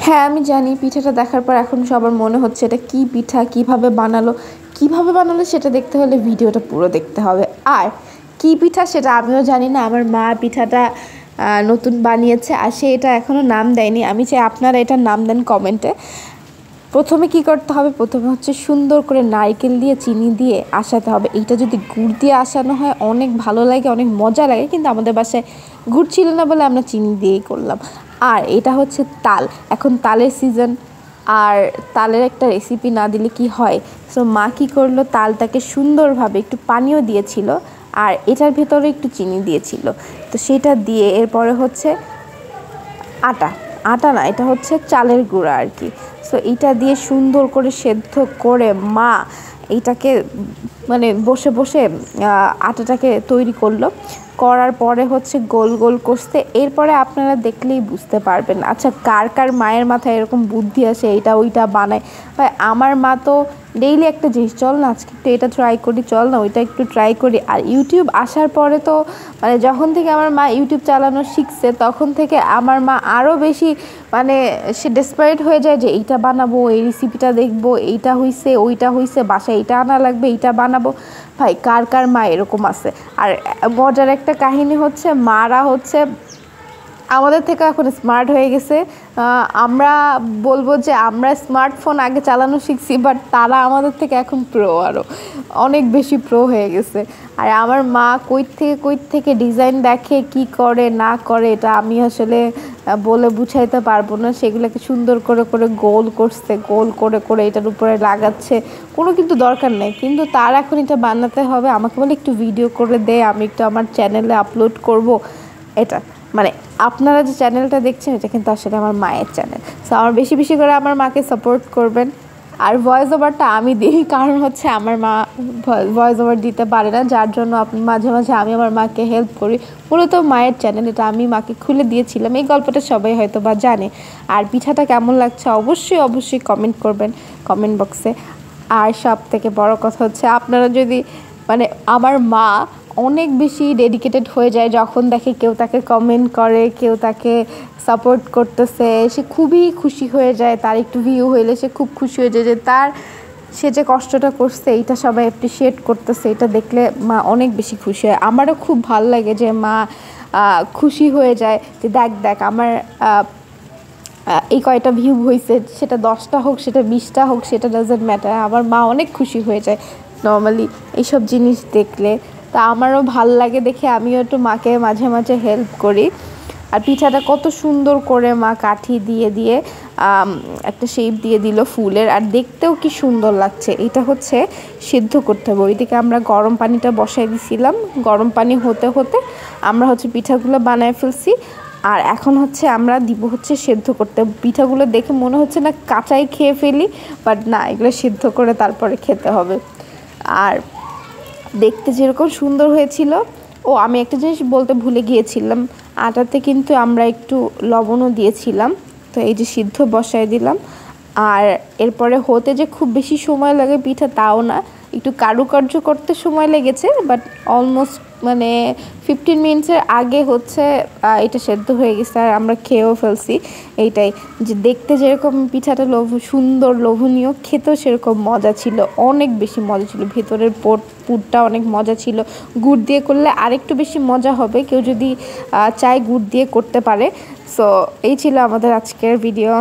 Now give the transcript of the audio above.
হ্যাঁ, আমি জানি পিঠাটা দেখার পর এখন সবার মনে হচ্ছে এটা কী পিঠা, কীভাবে বানালো সেটা দেখতে হলে ভিডিওটা পুরো দেখতে হবে। আর কী পিঠা সেটা আমিও জানি না। আমার মা পিঠাটা নতুন বানিয়েছে আর সে এটা এখনও নাম দেয়নি। আমি চাই আপনারা এটার নাম দেন কমেন্টে। প্রথমে কি করতে হবে, প্রথমে হচ্ছে সুন্দর করে নারকেল দিয়ে চিনি দিয়ে আসাতে হবে। এইটা যদি গুড় দিয়ে আসানো হয় অনেক ভালো লাগে, অনেক মজা লাগে, কিন্তু আমাদের বাসায় গুড় ছিল না বলে আমরা চিনি দিয়েই করলাম। আর এটা হচ্ছে তাল, এখন তালের সিজন, আর তালের একটা রেসিপি না দিলে কি হয়। সো মা কী করলো, তালটাকে সুন্দরভাবে একটু পানিও দিয়েছিল আর এটার ভেতরে একটু চিনি দিয়েছিল। তো সেটা দিয়ে এরপরে হচ্ছে আটা না, এটা হচ্ছে চালের গুঁড়া আর কি। সো এইটা দিয়ে সুন্দর করে সেদ্ধ করে মা এইটাকে মানে বসে বসে আটাটাকে তৈরি করলো। করার পরে হচ্ছে গোল গোল করতে, এরপরে আপনারা দেখলেই বুঝতে পারবেন। আচ্ছা, কার কার মায়ের মাথায় এরকম বুদ্ধি আসে এইটা ওইটা বানায়। ভাই আমার মা তো ডেইলি একটা জিনিস, চল না আজকে একটু এটা ট্রাই করি, চল না ওইটা একটু ট্রাই করি। আর ইউটিউব আসার পরে তো মানে যখন থেকে আমার মা ইউটিউব চালানো শিখছে তখন থেকে আমার মা আরও বেশি মানে সে ডেসপারেট হয়ে যায় যে এইটা বানাবো, এই রেসিপিটা দেখবো, এইটা হইছে ওইটা হইছে, বাসায় এইটা আনা লাগবে, এইটা বানাবো। ভাই কার কার মা এরকম আছে। আর মজার একটা কাহিনী হচ্ছে, মারা হচ্ছে আমাদের থেকে এখন স্মার্ট হয়ে গেছে। আমরা বলবো যে আমরা স্মার্টফোন আগে চালানো শিখছি, বাট তারা আমাদের থেকে এখন প্রো, আরও অনেক বেশি প্রো হয়ে গেছে। আর আমার মা কই থেকে ডিজাইন দেখে, কি করে না করে এটা আমি আসলে বলে বুঝাইতে পারবো না। সেগুলোকে সুন্দর করে করে গোল করছে, গোল করে করে এটার উপরে লাগাচ্ছে, কোনো কিন্তু দরকার নেই, কিন্তু তার এখন এটা বানাতে হবে। আমাকে বলে একটু ভিডিও করে দে, আমি একটু আমার চ্যানেলে আপলোড করব। এটা মানে আপনারা যে চ্যানেলটা দেখছেন এটা কিন্তু আসলে আমার মায়ের চ্যানেল। সো আমার বেশি বেশি করে আমার মাকে সাপোর্ট করবেন। আর ভয়েস ওভারটা আমি দিই, কারণ হচ্ছে আমার মা ভয়েস ওভার দিতে পারে না, যার জন্য মাঝে মাঝে আমি আমার মাকে হেল্প করি। মূলত মায়ের চ্যানেল, এটা আমি মাকে খুলে দিয়েছিলাম। এই গল্পটা সবাই হয়তো বা জানে। আর পিঠাটা কেমন লাগছে অবশ্যই কমেন্ট করবেন কমেন্ট বক্সে। আর সব থেকে বড় কথা হচ্ছে, আপনারা যদি মানে আমার মা অনেক বেশি ডেডিকেটেড হয়ে যায় যখন দেখে কেউ তাকে কমেন্ট করে, কেউ তাকে সাপোর্ট করতেছে, সে খুবই খুশি হয়ে যায়। তার একটু ভিউ হইলে সে খুব খুশি হয়ে যায় যে সে যে কষ্টটা করছে এইটা সবাই অ্যাপ্রিসিয়েট করতেছে। এটা দেখলে মা অনেক বেশি খুশি হয়। আমারও খুব ভালো লাগে যে মা খুশি হয়ে যায় যে দেখ আমার এই কয়টা ভিউ হয়েছে, সেটা 10টা হোক, সেটা 20টা হোক, সেটা ডাজন্ট ম্যাটার। আমার মা অনেক খুশি হয়ে যায় নর্মালি এইসব জিনিস দেখলে। তা আমারও ভাল লাগে দেখে আমিও একটু মাকে মাঝে মাঝে হেল্প করি। আর পিঠাটা কত সুন্দর করে মা কাঠি দিয়ে একটা শেপ দিয়ে দিল ফুলের, আর দেখতেও কি সুন্দর লাগছে। এটা হচ্ছে সিদ্ধ করতে হবে। ওইদিকে আমরা গরম পানিটা বসাই দিছিলাম, গরম পানি হতে হতে আমরা হচ্ছে পিঠাগুলো বানায় ফেলছি। আর এখন হচ্ছে আমরা দিব হচ্ছে সেদ্ধ করতে। পিঠাগুলো দেখে মনে হচ্ছে না কাঁচাই খেয়ে ফেলি, বাট না, এগুলো সিদ্ধ করে তারপরে খেতে হবে। আর দেখতে যেরকম সুন্দর হয়েছিল। ও আমি একটা জিনিস বলতে ভুলে গিয়েছিলাম, আটাতে কিন্তু আমরা একটু লবণও দিয়েছিলাম। তো এই যে সিদ্ধ বসায় দিলাম। আর এরপরে হতে যে খুব বেশি সময় লাগে পিঠা তাও না, একটু কারুকার্য করতে সময় লেগেছে, বাট অলমোস্ট মানে 15 মিনিটসের আগে হচ্ছে এটা সেদ্ধ হয়ে গেছে। আর আমরা খেয়েও ফেলছি। এইটাই যে দেখতে যেরকম পিঠাটা সুন্দর লোভনীয়, খেতেও সেরকম মজা ছিল, অনেক বেশি মজা ছিল। ভেতরের পুরটা অনেক মজা ছিল। গুড় দিয়ে করলে আরেকটু বেশি মজা হবে, কেউ যদি চায় গুড় দিয়ে করতে পারে। সো এই ছিল আমাদের আজকের ভিডিও।